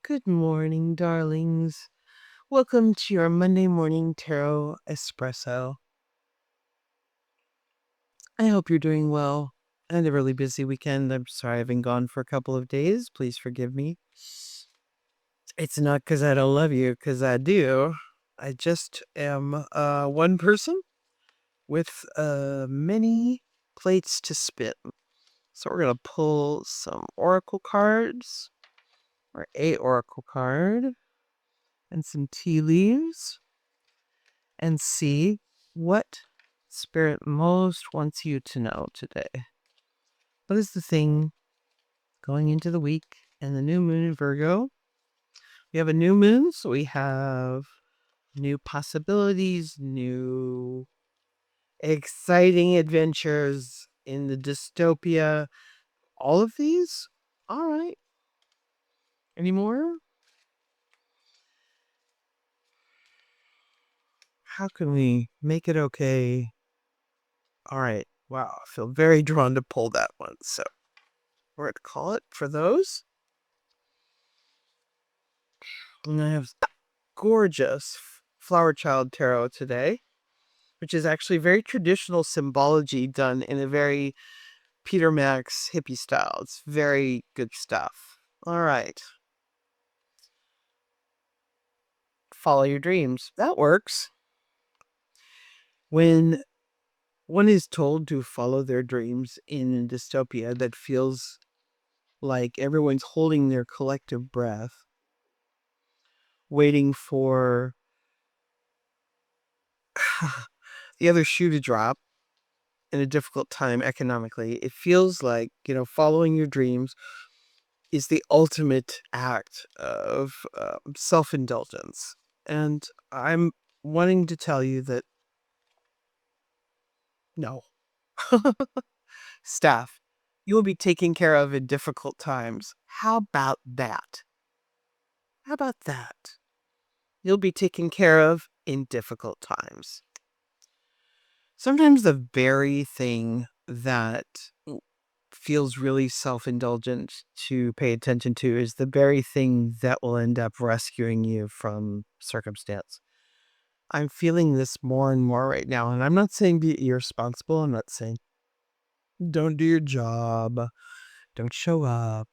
Good morning, darlings. Welcome to your Monday morning tarot espresso. I hope you're doing well. I had a really busy weekend. I'm sorry I've been gone for a couple of days. Please forgive me. It's not because I don't love you, because I do. I just am one person with many plates to spin. So we're going to pull some oracle cards, or a oracle card, and some tea leaves, and see what Spirit most wants you to know today. What is the thing going into the week and the new moon in Virgo? We have a new moon, so we have new possibilities, new exciting adventures in the dystopia. All of these? All right. Any more? How can we make it okay? All right. Wow, I feel very drawn to pull that one. So we're going to call it for those. And I have gorgeous Flower Child Tarot today, which is actually very traditional symbology done in a very Peter Max hippie style. It's very good stuff. All right. Follow your dreams. That works. When one is told to follow their dreams in a dystopia that feels like everyone's holding their collective breath, waiting for the other shoe to drop in a difficult time economically, it feels like, following your dreams is the ultimate act of self-indulgence. And I'm wanting to tell you that no. Staff, you will be taken care of in difficult times. How about that? How about that? You'll be taken care of in difficult times. Sometimes the very thing that feels really self-indulgent to pay attention to is the very thing that will end up rescuing you from circumstance. I'm feeling this more and more right now, and I'm not saying be irresponsible. I'm not saying don't do your job, don't show up,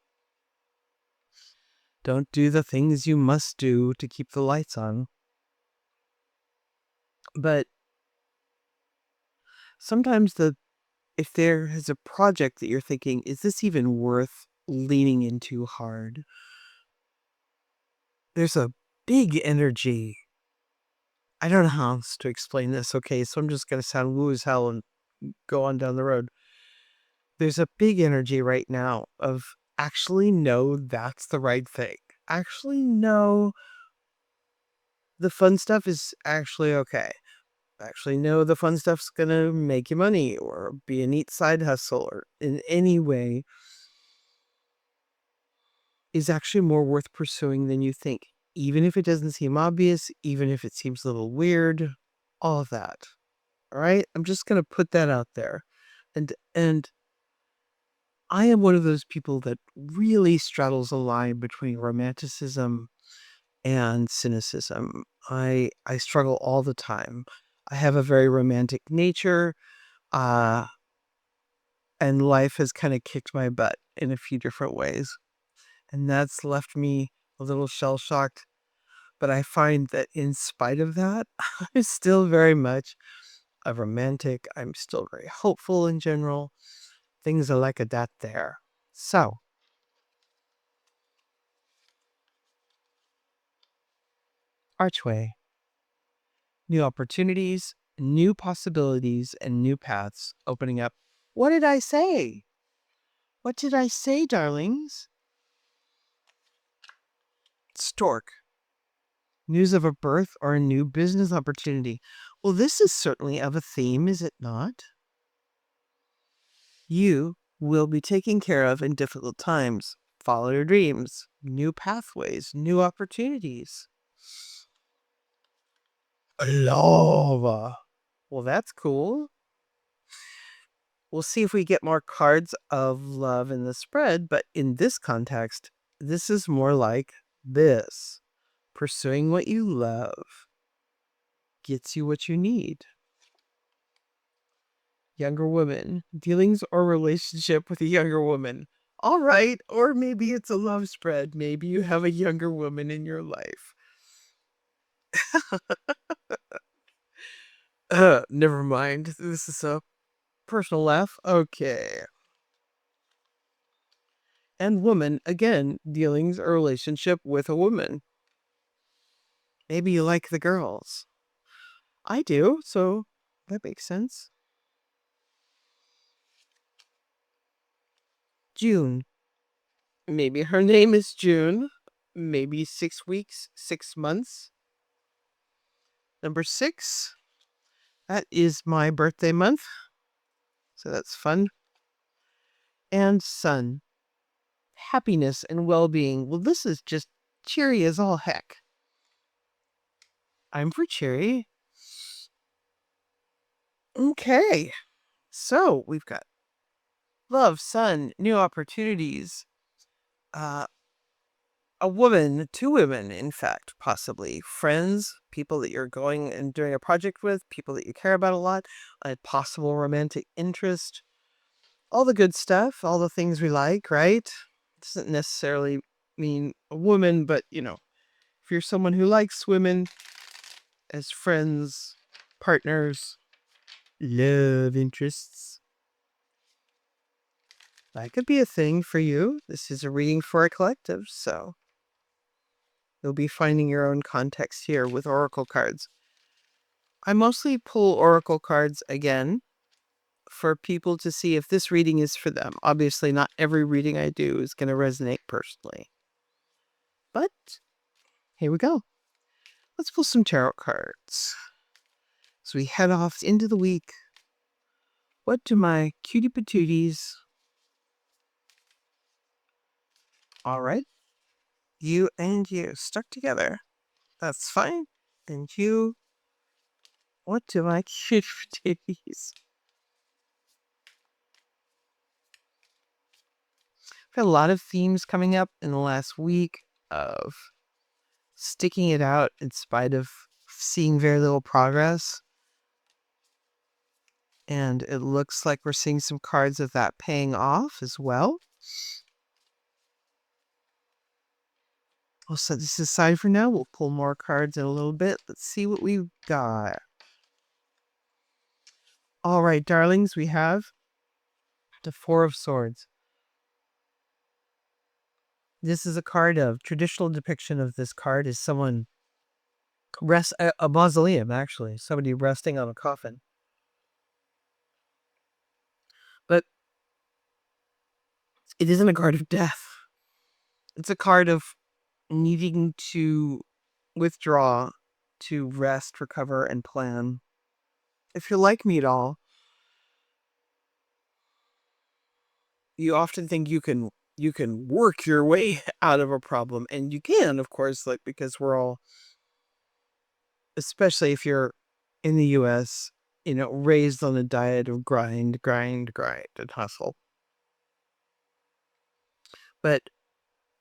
don't do the things you must do to keep the lights on. But sometimes if there is a project that you're thinking, is this even worth leaning into hard? There's a big energy. I don't know how else to explain this, okay? So I'm just going to sound woo as hell and go on down the road. There's a big energy right now of actually know that's the right thing. Actually know the fun stuff is actually okay. Actually know the fun stuff's going to make you money or be a neat side hustle or in any way is actually more worth pursuing than you think. Even if it doesn't seem obvious, even if it seems a little weird, all of that. All right? I'm just going to put that out there. And I am one of those people that really straddles a line between romanticism and cynicism. I struggle all the time. I have a very romantic nature, and life has kind of kicked my butt in a few different ways. And that's left me a little shell-shocked. But I find that in spite of that, I'm still very much a romantic. I'm still very hopeful in general. Things are like a that there. So, archway. New opportunities, new possibilities, and new paths opening up. What did I say? What did I say, darlings? Stork. News of a birth or a new business opportunity. Well, this is certainly of a theme, is it not? You will be taken care of in difficult times. Follow your dreams, new pathways, new opportunities. Love. Well, that's cool. We'll see if we get more cards of love in the spread, but in this context, this is more like this. Pursuing what you love gets you what you need. Younger woman. Dealings or relationship with a younger woman. All right. Or maybe it's a love spread. Maybe you have a younger woman in your life. Never mind. This is a personal laugh. Okay. And woman, again, dealings or relationship with a woman. Maybe you like the girls. I do, so that makes sense. June. Maybe her name is June. Maybe 6 weeks, 6 months. Number 6. That is my birthday month. So that's fun. And sun. Happiness and well-being. Well, this is just cheery as all heck. I'm for cheery. Okay. So we've got love, sun, new opportunities. A woman, 2 women, in fact, possibly. Friends, people that you're going and doing a project with, people that you care about a lot, a possible romantic interest, all the good stuff, all the things we like, right? Doesn't necessarily mean a woman, but, if you're someone who likes women as friends, partners, love interests, that could be a thing for you. This is a reading for a collective, so you'll be finding your own context here with oracle cards. I mostly pull oracle cards again for people to see if this reading is for them. Obviously, not every reading I do is going to resonate personally. But here we go. Let's pull some tarot cards. So we head off into the week. What do my cutie patooties? All right. You and you stuck together. That's fine. And you. What do my cutie patooties? I've had a lot of themes coming up in the last week of sticking it out in spite of seeing very little progress. And it looks like we're seeing some cards of that paying off as well. I'll set this aside for now. We'll pull more cards in a little bit. Let's see what we've got. All right, darlings, we have the 4 of Swords. This is a card of traditional depiction of this card is someone a mausoleum, actually. Somebody resting on a coffin. But it isn't a card of death. It's a card of needing to withdraw, to rest, recover, and plan. If you're like me at all, you often think you can work your way out of a problem, and you can, of course, like because we're all, especially if you're in the US, raised on a diet of grind, and hustle. But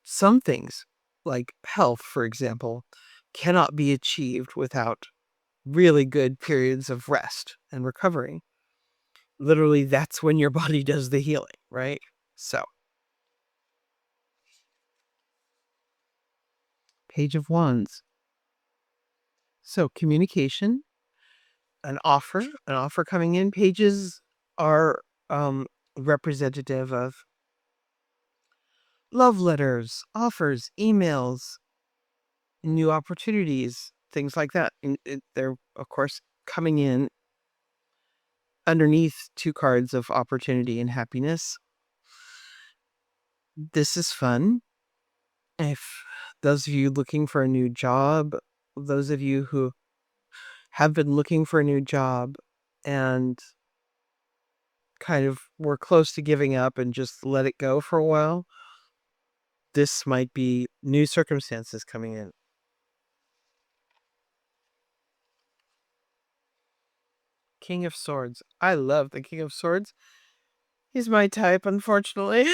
some things, like health, for example, cannot be achieved without really good periods of rest and recovery. Literally, that's when your body does the healing, right? So, Page of Wands. So, communication, an offer coming in. Pages are representative of love letters, offers, emails, new opportunities, things like that. And they're, of course, coming in underneath 2 cards of opportunity and happiness. This is fun. If those of you looking for a new job, those of you who have been looking for a new job and kind of were close to giving up and just let it go for a while, this might be new circumstances coming in. King of Swords. I love the King of Swords. He's my type, unfortunately.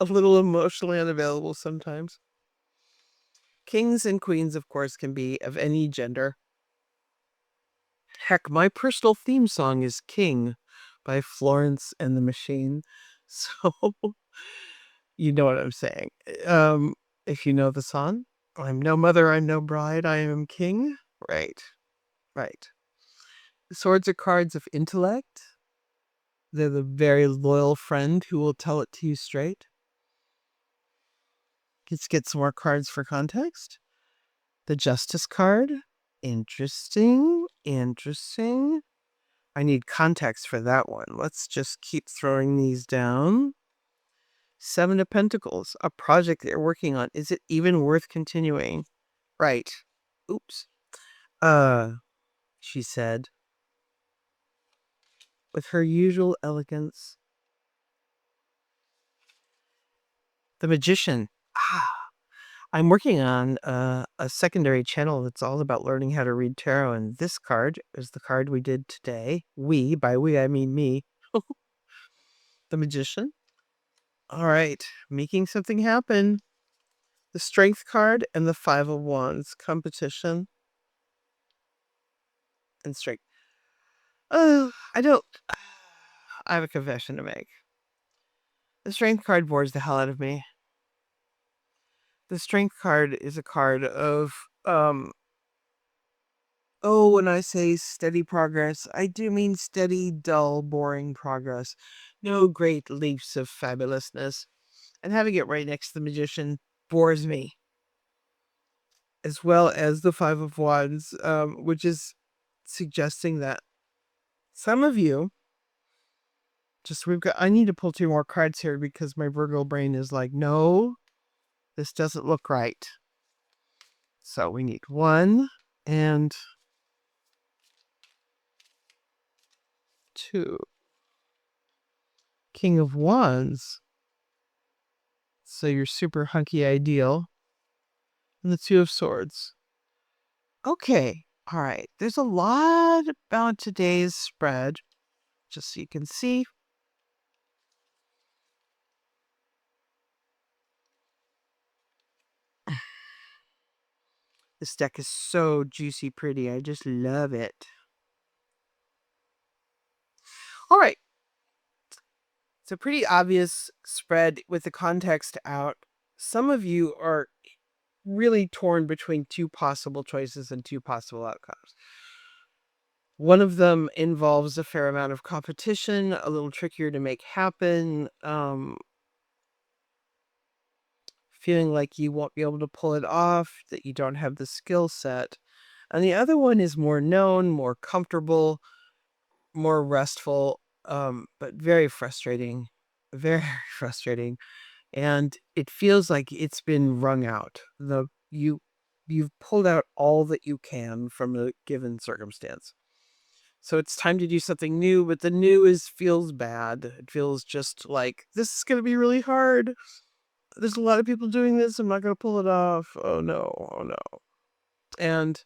A little emotionally unavailable sometimes. Kings and queens, of course, can be of any gender. Heck, my personal theme song is King by Florence and the Machine. So, you know what I'm saying. If you know the song, I'm no mother, I'm no bride, I am king. Right, right. The swords are cards of intellect. They're the very loyal friend who will tell it to you straight. Let's get some more cards for context. The Justice card. Interesting. Interesting. I need context for that one. Let's just keep throwing these down. Seven of Pentacles. A project they're working on. Is it even worth continuing? Right. Oops. She said, with her usual elegance. The Magician. I'm working on a secondary channel that's all about learning how to read tarot, and this card is the card we did today. By we, I mean me. The Magician. All right, making something happen. The Strength card and the Five of Wands. Competition and strength. Oh, I have a confession to make. The Strength card bores the hell out of me. The Strength card is a card of, when I say steady progress, I do mean steady, dull, boring progress. No great leaps of fabulousness. And having it right next to the Magician bores me. As well as the Five of Wands, which is suggesting that some of you, I need to pull two more cards here because my Virgo brain is like, no, this doesn't look right. So we need one and two. King of Wands. So you're super hunky ideal. And the Two of Swords. Okay. All right. There's a lot about today's spread, just so you can see. This deck is so juicy pretty. I just love it. All right. It's a pretty obvious spread with the context out. Some of you are really torn between two possible choices and two possible outcomes. One of them involves a fair amount of competition, a little trickier to make happen, feeling like you won't be able to pull it off, that you don't have the skill set. And the other one is more known, more comfortable, more restful, but very frustrating. Very frustrating. And it feels like it's been wrung out. You've pulled out all that you can from a given circumstance. So it's time to do something new, but the new feels bad. It feels just like this is going to be really hard. There's a lot of people doing this. I'm not going to pull it off. Oh no. Oh no. And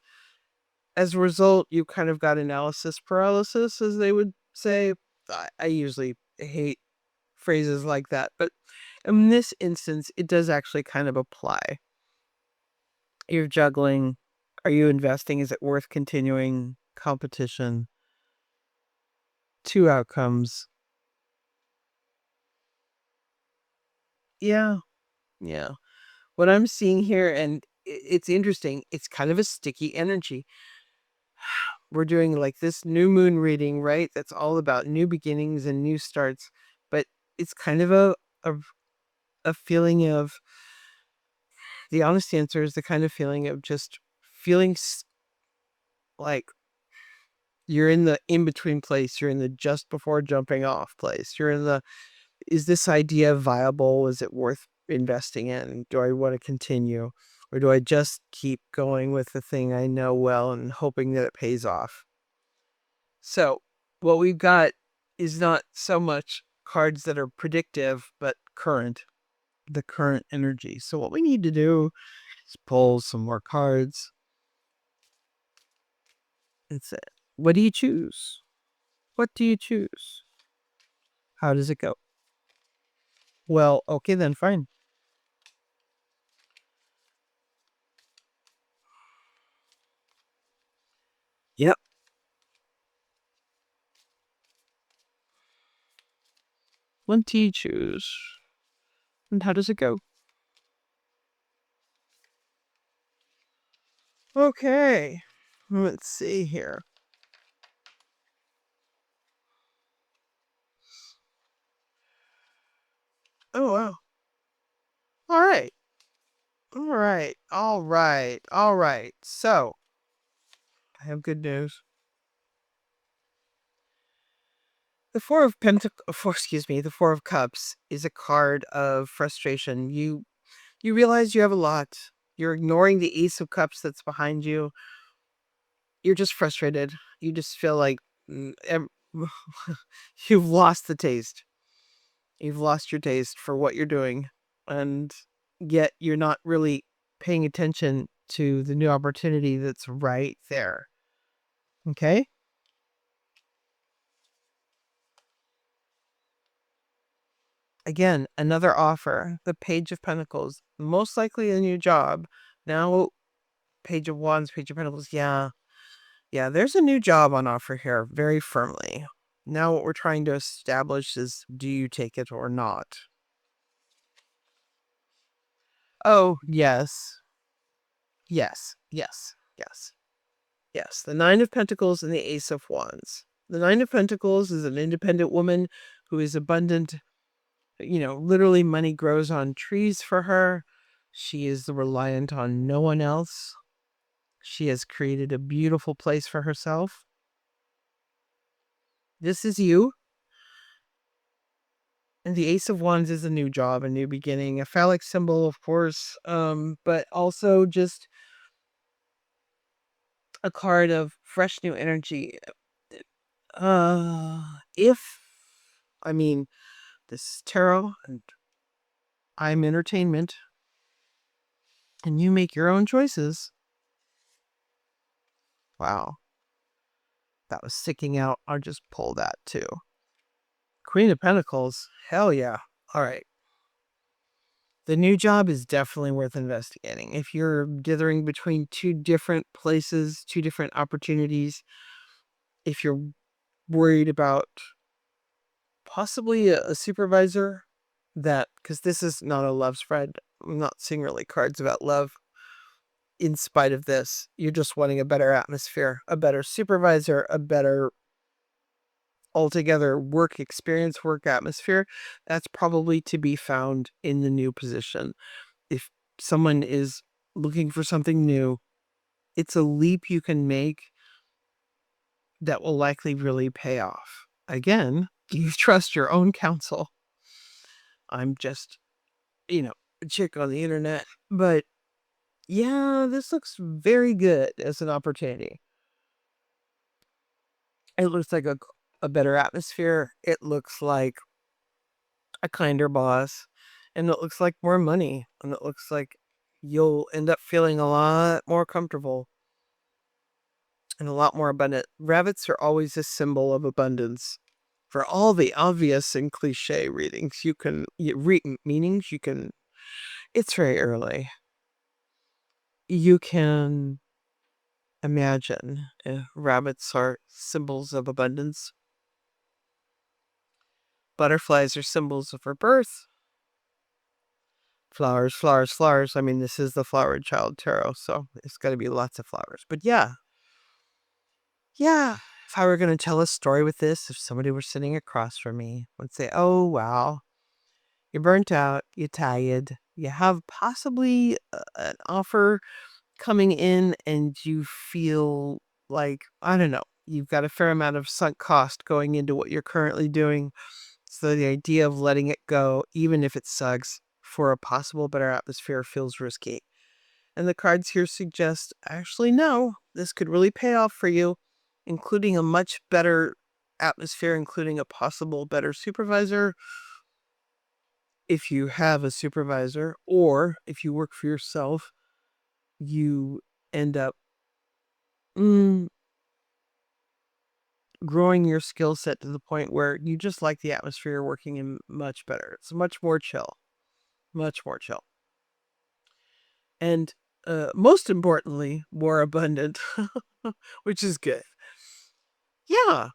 as a result, you kind of got analysis paralysis, as they would say. I usually hate phrases like that, but in this instance, it does actually kind of apply. You're juggling. Are you investing? Is it worth continuing? Competition. Two outcomes. Yeah. Yeah. What I'm seeing here, and it's interesting, it's kind of a sticky energy. We're doing like this new moon reading, right? That's all about new beginnings and new starts. But it's kind of a feeling of, the honest answer is the kind of feeling of just feeling like you're in the in-between place. You're in the just before jumping off place. You're in the, is this idea viable? Is it worth investing in? Do I want to continue? Or do I just keep going with the thing I know well and hoping that it pays off? So what we've got is not so much cards that are predictive, but current, the current energy. So what we need to do is pull some more cards. That's it. What do you choose? What do you choose? How does it go? Well, okay then, fine. Plenty choose. And how does it go? Okay. Let's see here. Oh, wow. All right. All right. All right. All right. So, I have good news. The the Four of Cups is a card of frustration. You realize you have a lot. You're ignoring the Ace of Cups that's behind you. You're just frustrated. You just feel like you've lost the taste. You've lost your taste for what you're doing. And yet you're not really paying attention to the new opportunity that's right there. Okay? Again, another offer. The Page of Pentacles. Most likely a new job. Now, Page of Wands, Page of Pentacles. Yeah. Yeah, there's a new job on offer here, very firmly. Now what we're trying to establish is, do you take it or not? Oh, yes. Yes. Yes. Yes. Yes. The Nine of Pentacles and the Ace of Wands. The Nine of Pentacles is an independent woman who is abundant. Literally money grows on trees for her. She is reliant on no one else. She has created a beautiful place for herself. This is you. And the Ace of Wands is a new job, a new beginning, a phallic symbol, of course, but also just a card of fresh new energy. If, I mean, this is tarot and I'm entertainment, and you make your own choices. Wow. That was sticking out. I'll just pull that too. Queen of Pentacles. Hell yeah. All right. The new job is definitely worth investigating. If you're dithering between two different places, two different opportunities, if you're worried about possibly a supervisor because this is not a love spread. I'm not seeing really cards about love. In spite of this, you're just wanting a better atmosphere, a better supervisor, a better altogether work experience, work atmosphere. That's probably to be found in the new position. If someone is looking for something new, it's a leap you can make that will likely really pay off. Again, you trust your own counsel. I'm just, a chick on the internet. But yeah, this looks very good as an opportunity. It looks like a better atmosphere. It looks like a kinder boss. And it looks like more money. And it looks like you'll end up feeling a lot more comfortable and a lot more abundant. Rabbits are always a symbol of abundance. For all the obvious and cliche readings, meanings, it's very early. You can imagine rabbits are symbols of abundance. Butterflies are symbols of rebirth. Flowers, flowers, flowers. I mean, this is the Flower Child Tarot, so it's got to be lots of flowers. But yeah. If I were going to tell a story with this, if somebody were sitting across from me, I would say, oh, wow, you're burnt out, you're tired, you have possibly an offer coming in and you feel like, I don't know, you've got a fair amount of sunk cost going into what you're currently doing. So the idea of letting it go, even if it sucks, for a possible better atmosphere feels risky. And the cards here suggest, actually, no, this could really pay off for you, including a much better atmosphere, including a possible better supervisor. If you have a supervisor, or if you work for yourself, you end up growing your skill set to the point where you just like the atmosphere you're working in much better. It's much more chill. Much more chill. And most importantly, more abundant, which is good. Yeah.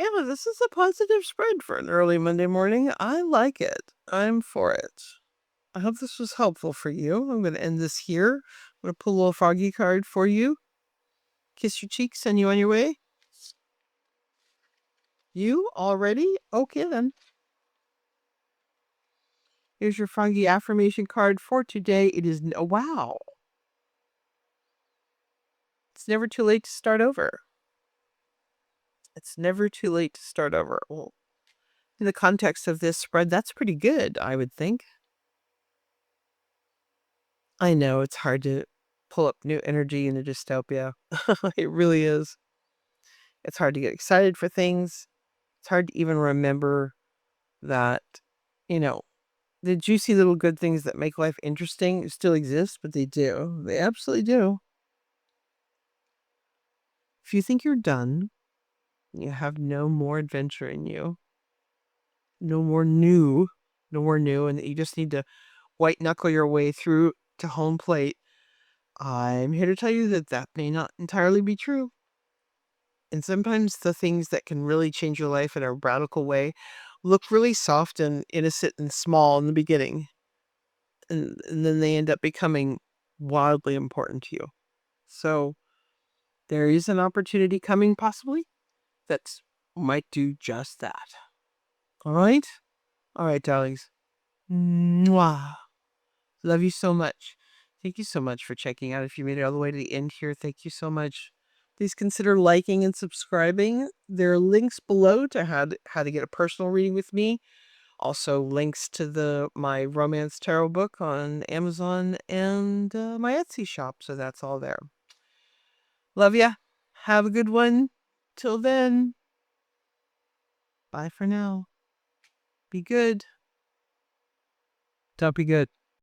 Emma, this is a positive spread for an early Monday morning. I like it. I'm for it. I hope this was helpful for you. I'm going to end this here. I'm going to pull a little froggy card for you. Kiss your cheek, send you on your way. You already? Okay then. Here's your froggy affirmation card for today. It is, wow. It's never too late to start over. It's never too late to start over. Well, in the context of this spread, that's pretty good, I would think. I know it's hard to pull up new energy in a dystopia. It really is. It's hard to get excited for things. It's hard to even remember that, you know, the juicy little good things that make life interesting still exist, but they do. They absolutely do. If you think you're done, you have no more adventure in you, no more new, and that you just need to white knuckle your way through to home plate, I'm here to tell you that that may not entirely be true. And sometimes the things that can really change your life in a radical way look really soft and innocent and small in the beginning. And then they end up becoming wildly important to you. So there is an opportunity coming possibly that might do just that. All right? All right, darlings. Mwah. Love you so much. Thank you so much for checking out. If you made it all the way to the end here, thank you so much. Please consider liking and subscribing. There are links below to how to get a personal reading with me. Also links to my romance tarot book on Amazon and my Etsy shop. So that's all there. Love ya. Have a good one. Till then. Bye for now. Be good. Don't be good.